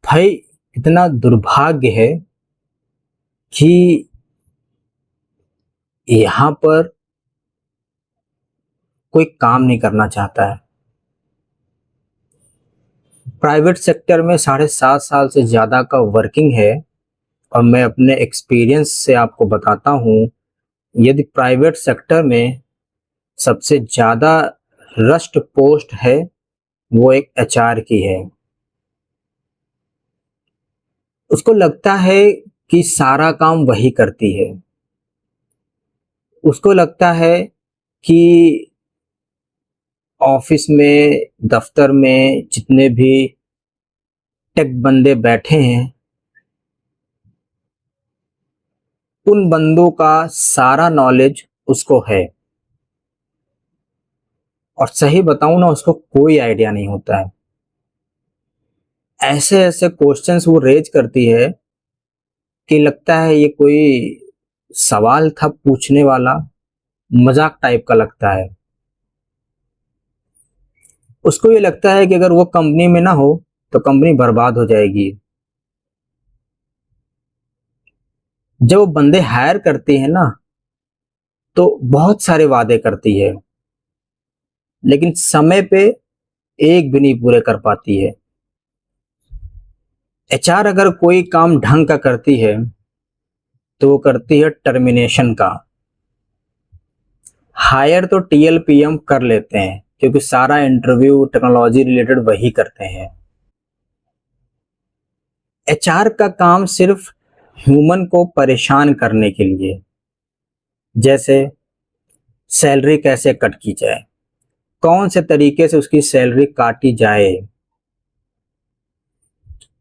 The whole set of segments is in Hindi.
भाई, इतना दुर्भाग्य है कि यहाँ पर कोई काम नहीं करना चाहता है। प्राइवेट सेक्टर में 7.5 साल से ज़्यादा का वर्किंग है और मैं अपने एक्सपीरियंस से आपको बताता हूँ, यदि प्राइवेट सेक्टर में सबसे ज़्यादा रस्ट पोस्ट है वो एक एचआर की है। उसको लगता है कि सारा काम वही करती है। उसको लगता है कि ऑफिस में, दफ्तर में जितने भी टेक बंदे बैठे हैं, उन बंदों का सारा नॉलेज उसको है। और सही बताऊं ना, उसको कोई आइडिया नहीं होता है। ऐसे ऐसे क्वेश्चंस वो रेज करती है कि लगता है ये कोई सवाल था पूछने वाला, मजाक टाइप का लगता है। उसको ये लगता है कि अगर वो कंपनी में ना हो तो कंपनी बर्बाद हो जाएगी। जब वो बंदे हायर करती है ना, तो बहुत सारे वादे करती है, लेकिन समय पे एक भी नहीं पूरे कर पाती है। एचआर अगर कोई काम ढंग का करती है तो वो करती है टर्मिनेशन का। हायर तो टीएल पीएम कर लेते हैं क्योंकि सारा इंटरव्यू टेक्नोलॉजी रिलेटेड वही करते हैं। एचआर का काम सिर्फ ह्यूमन को परेशान करने के लिए, जैसे सैलरी कैसे कट की जाए, कौन से तरीके से उसकी सैलरी काटी जाए।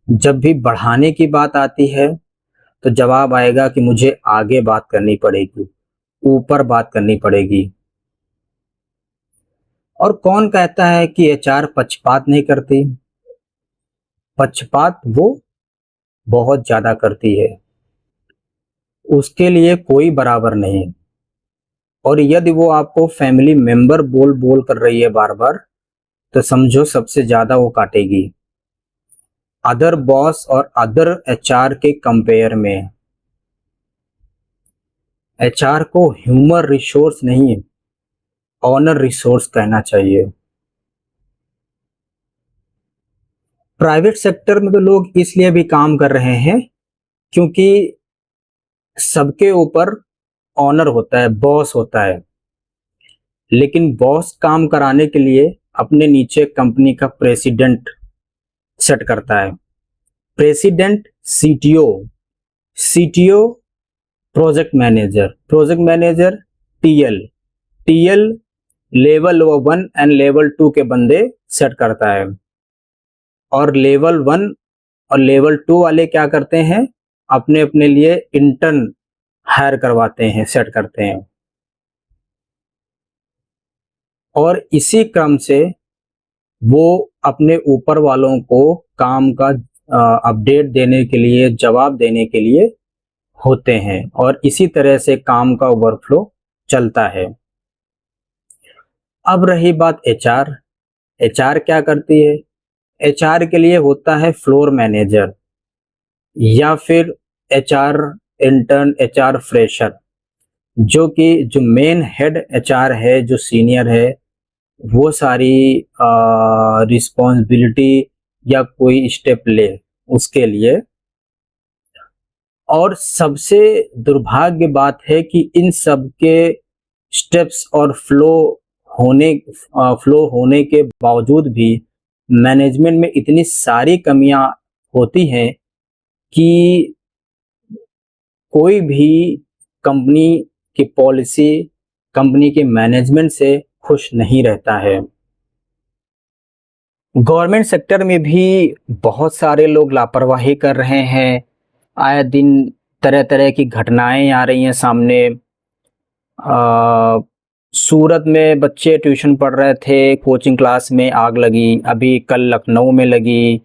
जब भी बढ़ाने की बात आती है तो जवाब आएगा कि मुझे आगे बात करनी पड़ेगी, ऊपर बात करनी पड़ेगी। और कौन कहता है कि एचआर पक्षपात नहीं करती? पक्षपात वो बहुत ज्यादा करती है। उसके लिए कोई बराबर नहीं। और यदि वो आपको फैमिली मेंबर बोल बोल कर रही है बार बार, तो समझो सबसे ज्यादा वो काटेगी। अदर बॉस और अदर एचआर के कंपेयर में एचआर को ह्यूमन रिसोर्स नहीं, ऑनर रिसोर्स कहना चाहिए। प्राइवेट सेक्टर में तो लोग इसलिए भी काम कर रहे हैं क्योंकि सबके ऊपर ऑनर होता है, बॉस होता है। लेकिन बॉस काम कराने के लिए अपने नीचे कंपनी का प्रेसिडेंट सेट करता है। President CTO, CTO project manager, project manager TL, TL level 1 and level 2 के बंदे सेट करता है। और लेवल 1 और लेवल 2 वाले क्या करते हैं, अपने अपने लिए इंटर्न हायर करवाते हैं, सेट करते हैं। और इसी क्रम से वो अपने ऊपर वालों को काम का अपडेट देने के लिए, जवाब देने के लिए होते हैं। और इसी तरह से काम का वर्कफ्लो चलता है। अब रही बात एचआर। एचआर क्या करती है? एचआर के लिए होता है फ्लोर मैनेजर या फिर एचआर इंटर्न, एचआर फ्रेशर, जो मेन हेड एचआर है, जो सीनियर है, वो सारी रिस्पॉन्सिबिलिटी या कोई स्टेप ले उसके लिए। और सबसे दुर्भाग्य बात है कि इन सब के स्टेप्स और फ्लो होने के बावजूद भी मैनेजमेंट में इतनी सारी कमियां होती हैं कि कोई भी कंपनी की पॉलिसी, कंपनी के मैनेजमेंट से खुश नहीं रहता है। गवर्नमेंट सेक्टर में भी बहुत सारे लोग लापरवाही कर रहे हैं। आए दिन तरह तरह की घटनाएं आ रही हैं सामने। सूरत में बच्चे ट्यूशन पढ़ रहे थे, कोचिंग क्लास में आग लगी। अभी कल लखनऊ में लगी।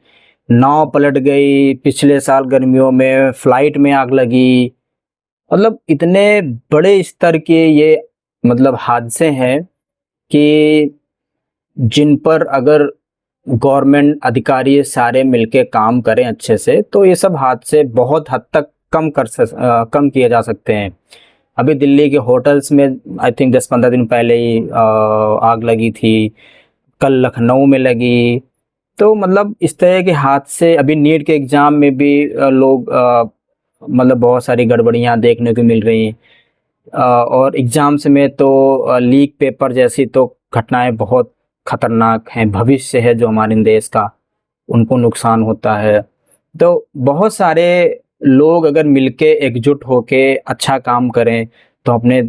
नाव पलट गई। पिछले साल गर्मियों में फ्लाइट में आग लगी। मतलब इतने बड़े स्तर के ये हादसे हैं कि जिन पर अगर गवर्नमेंट अधिकारी सारे मिलके काम करें अच्छे से, तो ये सब हादसे बहुत हद तक कम किए जा सकते हैं। अभी दिल्ली के होटल्स में आई थिंक 10-15 दिन पहले ही आग लगी थी, कल लखनऊ में लगी। तो मतलब इस तरह के हादसे, अभी नीट के एग्ज़ाम में भी लोग मतलब बहुत सारी गड़बड़ियाँ देखने को मिल रही हैं। और एग्ज़ाम्स में तो लीक पेपर जैसी तो घटनाएं बहुत खतरनाक हैं। भविष्य है जो हमारे देश का, उनको नुकसान होता है। तो बहुत सारे लोग अगर मिलके एकजुट होके अच्छा काम करें तो अपने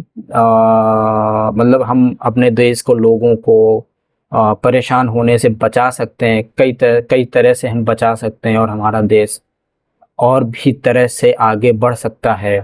मतलब हम अपने देश को, लोगों को परेशान होने से बचा सकते हैं। कई तरह से हम बचा सकते हैं और हमारा देश और भी तरह से आगे बढ़ सकता है।